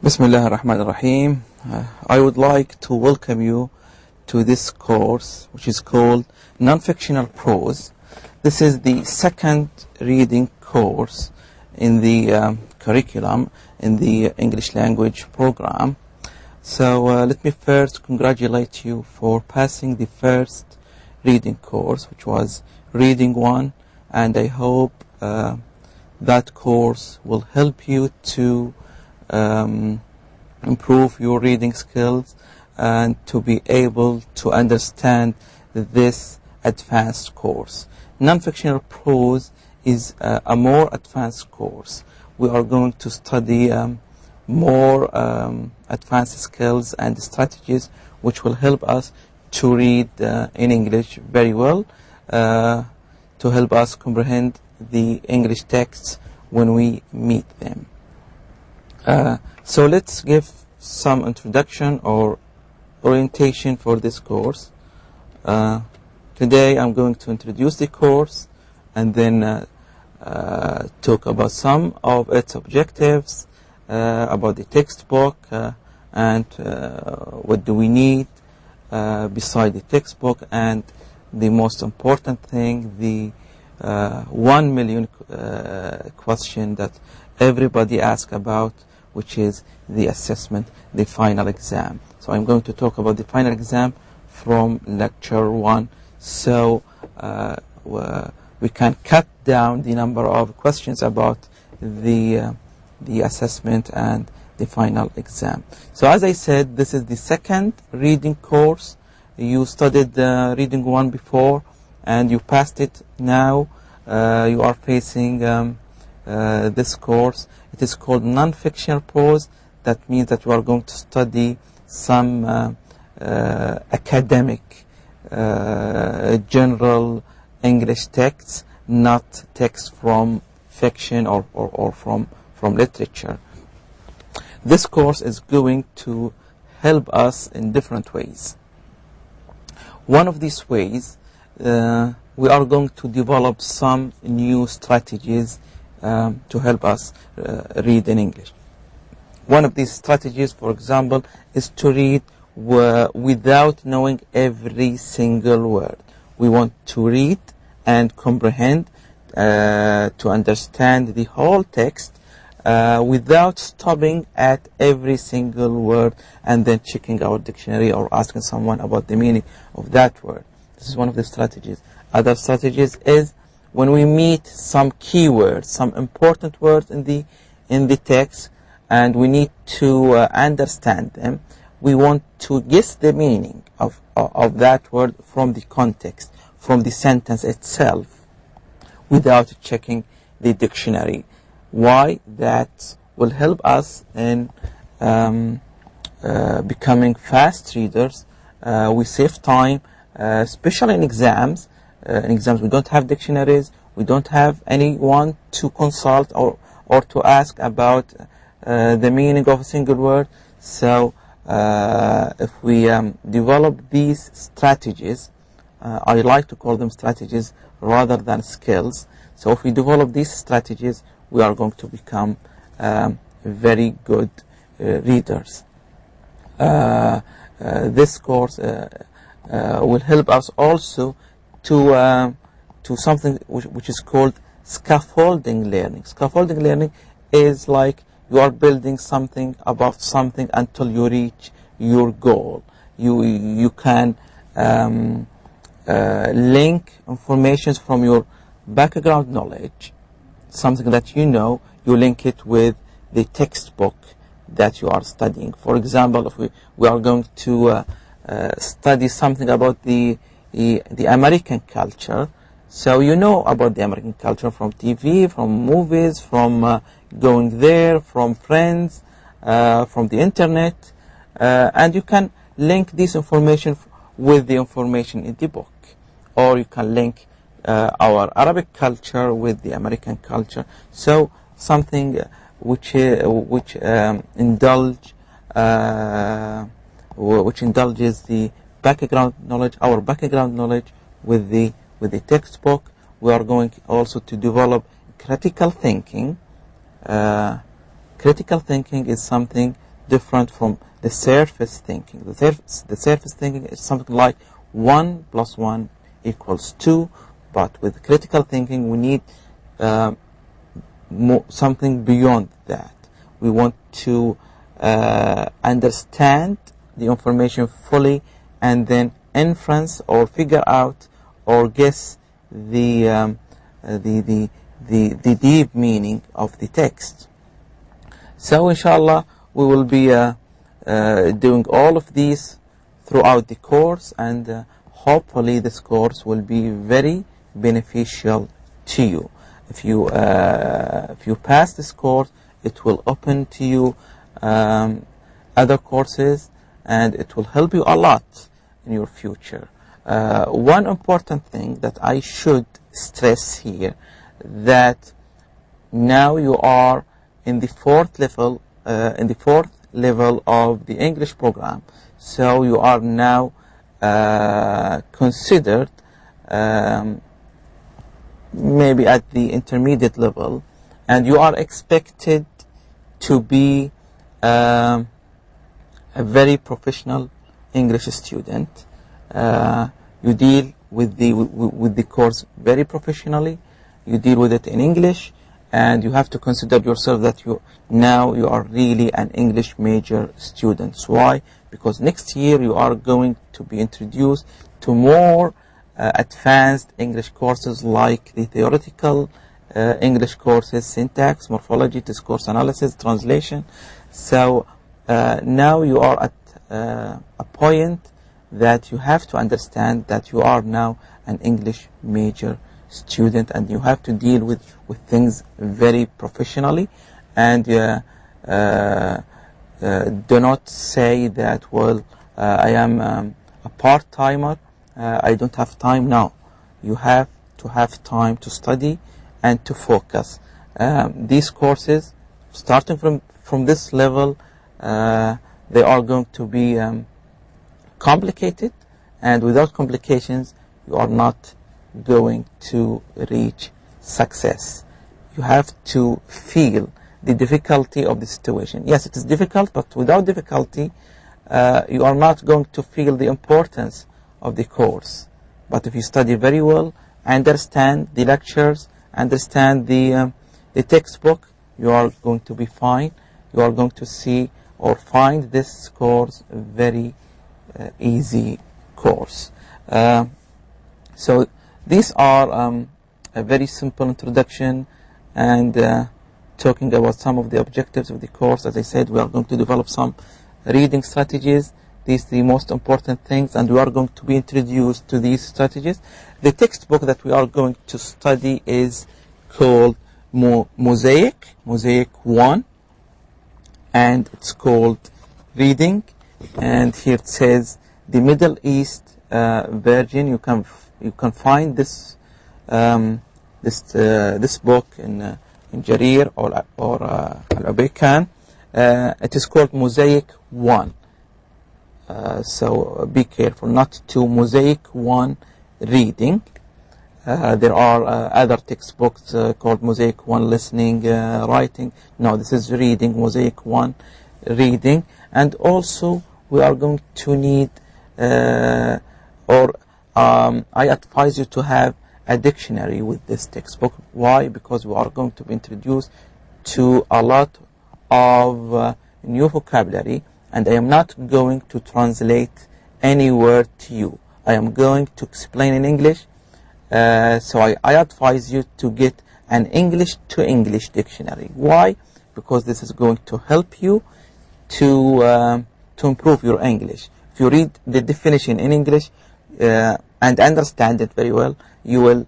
Bismillah ar-Rahman ar-Rahim. I would like to welcome you to this course, which is called Non-fictional Prose. This is the second reading course in the curriculum in the English language program. So let me first congratulate you for passing the first reading course, which was Reading 1, and I hope that course will help you to improve your reading skills and to be able to understand this advanced course. Non-fictional prose is a more advanced course. We are going to study more advanced skills and strategies which will help us to read in English very well, to help us comprehend the English texts when we meet them. So let's give some introduction or orientation for this course. Today I'm going to introduce the course and then talk about some of its objectives, about the textbook and what do we need beside the textbook, and the most important thing, the 1 million question that everybody asks about, which is the assessment, the final exam. So I'm going to talk about the final exam from lecture 1, so we can cut down the number of questions about the assessment and the final exam. So as I said, this is the second reading course. You studied reading 1 before and you passed it. Now you are facing this course. It is called Non-fictional Prose. That means that we are going to study some academic, general English texts, not texts from fiction or from literature. This course is going to help us in different ways. One of these ways, we are going to develop some new strategies to help us read in English. One of these strategies, for example, is to read without knowing every single word. We want to read and comprehend, to understand the whole text without stopping at every single word and then checking our dictionary or asking someone about the meaning of that word. This is one of the strategies. Other strategies is when we meet some keywords, some important words in the text, and we need to understand them, we want to guess the meaning of that word from the context, from the sentence itself, without checking the dictionary. Why? That will help us in becoming fast readers. We save time, especially in exams. In exams, we don't have dictionaries. We don't have anyone to consult or to ask about the meaning of a single word. So if we develop these strategies, I like to call them strategies rather than skills. So if we develop these strategies, we are going to become very good readers. This course will help us also to something which is called scaffolding learning. Scaffolding learning is like you are building something above something until you reach your goal. You can link information from your background knowledge, something that you know, you link it with the textbook that you are studying. For example, if we are going to study something about the American culture, so you know about the American culture from TV, from movies, from going there, from friends, from the internet, and you can link this information with the information in the book, or you can link our Arabic culture with the American culture. So something which indulges the background knowledge, our background knowledge with the textbook. We are going also to develop critical thinking. Critical thinking is something different from the surface thinking. The surface thinking is something like 1 + 1 = 2, but with critical thinking we need something beyond that. We want to understand the information fully and then inference or figure out or guess the deep meaning of the text. So inshallah we will be doing all of these throughout the course, and hopefully this course will be very beneficial to you. If you pass this course, it will open to you other courses, and it will help you a lot in your future. One important thing that I should stress here, that now you are in the fourth level of the English program, so you are now considered maybe at the intermediate level, and you are expected to be a very professional English student. You deal with the course very professionally. You deal with it in English, and you have to consider yourself that you are really an English major student. Why? Because next year you are going to be introduced to more advanced English courses, like the theoretical English courses, syntax, morphology, discourse analysis, translation. So now you are at a point that you have to understand that you are now an English major student, and you have to deal with things very professionally. And do not say that, well, I am a part-timer, I don't have time. Now you have to have time to study and to focus. These courses, starting from this level, they are going to be complicated, and without complications you are not going to reach success. You have to feel the difficulty of the situation. Yes, it is difficult, but without difficulty you are not going to feel the importance of the course. But if you study very well, understand the lectures, understand the textbook, you are going to be fine. You are going to see or find this course a very easy course. So these are a very simple introduction, and talking about some of the objectives of the course. As I said, we are going to develop some reading strategies. These are the most important things, and we are going to be introduced to these strategies. The textbook that we are going to study is called Mosaic 1, and it's called Reading. And here it says the Middle East version. You can find this this book in Jarir or Al-Abaykan. It is called Mosaic 1. So be careful, not to Mosaic 1 Reading. There are other textbooks called Mosaic 1 Listening, Writing. No, this is Reading, Mosaic 1 Reading. And also we are going to need I advise you to have a dictionary with this textbook. Why? Because we are going to be introduced to a lot of new vocabulary, and I am not going to translate any word to you. I am going to explain in English, so I advise you to get an English to English dictionary. Why? Because this is going to help you to improve your English. If you read the definition in English and understand it very well, you will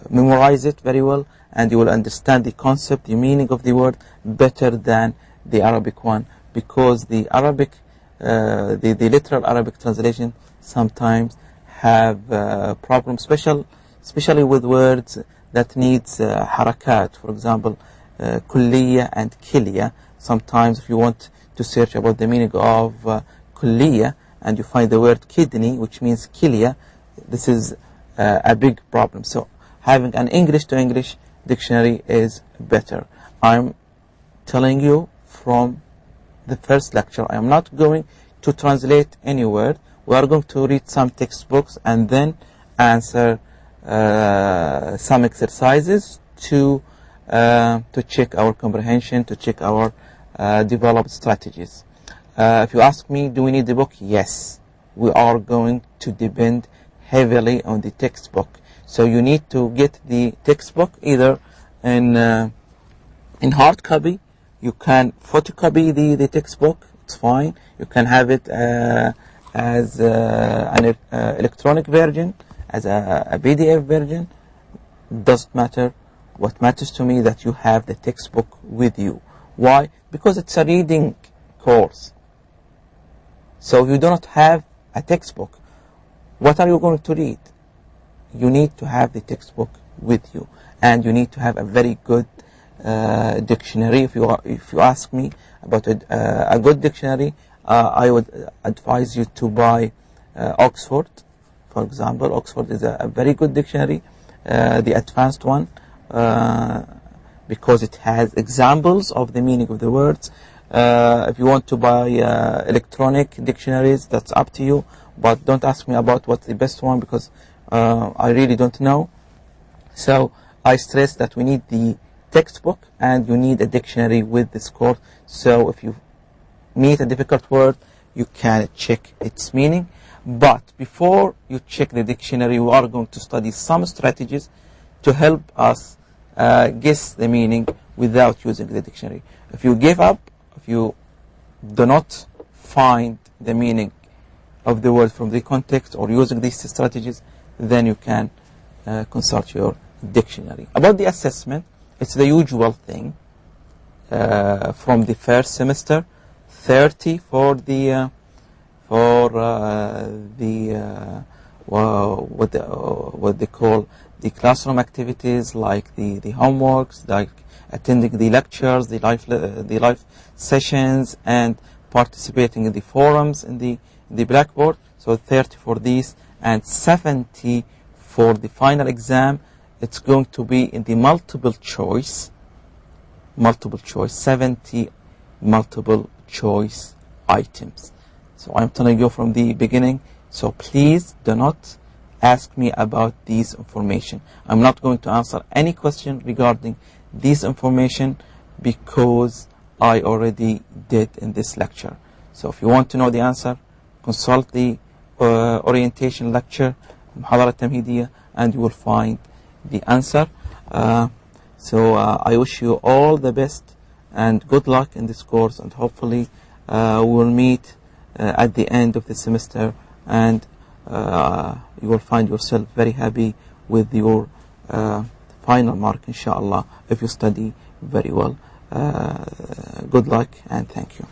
memorize it very well, and you will understand the concept, the meaning of the word better than the Arabic one, because the Arabic, the literal Arabic translation sometimes have problems, especially with words that needs harakat. For example, kulliya and kiliya. Sometimes if you want to search about the meaning of kulliya and you find the word kidney, which means kiliya, this is a big problem. So having an English to English dictionary is better. I'm telling you from the first lecture. I am not going to translate any word. We are going to read some textbooks and then answer some exercises to check our comprehension, to check our developed strategies. If you ask me, do we need the book? Yes. We are going to depend heavily on the textbook. So you need to get the textbook either in hard copy. You can photocopy the textbook. It's fine. You can have it as an electronic version, as a PDF version. Doesn't matter. What matters to me is that you have the textbook with you. Why? Because it's a reading course. So you do not have a textbook. What are you going to read? You need to have the textbook with you, and you need to have a very good dictionary. If you ask me about a good dictionary, I would advise you to buy Oxford, for example. Oxford is a very good dictionary, the advanced one, because it has examples of the meaning of the words. If you want to buy electronic dictionaries, that's up to you, but don't ask me about what's the best one, because I really don't know. So I stress that we need the textbook and you need a dictionary with this course. So if you meet a difficult word, you can check its meaning. But before you check the dictionary, we are going to study some strategies to help us guess the meaning without using the dictionary. If you give up, if you do not find the meaning of the word from the context or using these strategies, then you can consult your dictionary. About the assessment, it's the usual thing from the first semester, 30 for the what they call the classroom activities, like the homeworks, like attending the lectures, the live sessions, and participating in the forums in the Blackboard. So 30 for these, and 70 for the final exam. It's going to be in the multiple choice, 70 multiple choice items. So I'm telling you from the beginning, so please do not ask me about these information. I'm not going to answer any question regarding this information, because I already did in this lecture. So if you want to know the answer, consult the orientation lecture, محاضرة تمهيدية, and you will find the answer. So I wish you all the best and good luck in this course, and hopefully we will meet at the end of the semester, and you will find yourself very happy with your final mark, inshallah, if you study very well. Good luck and thank you.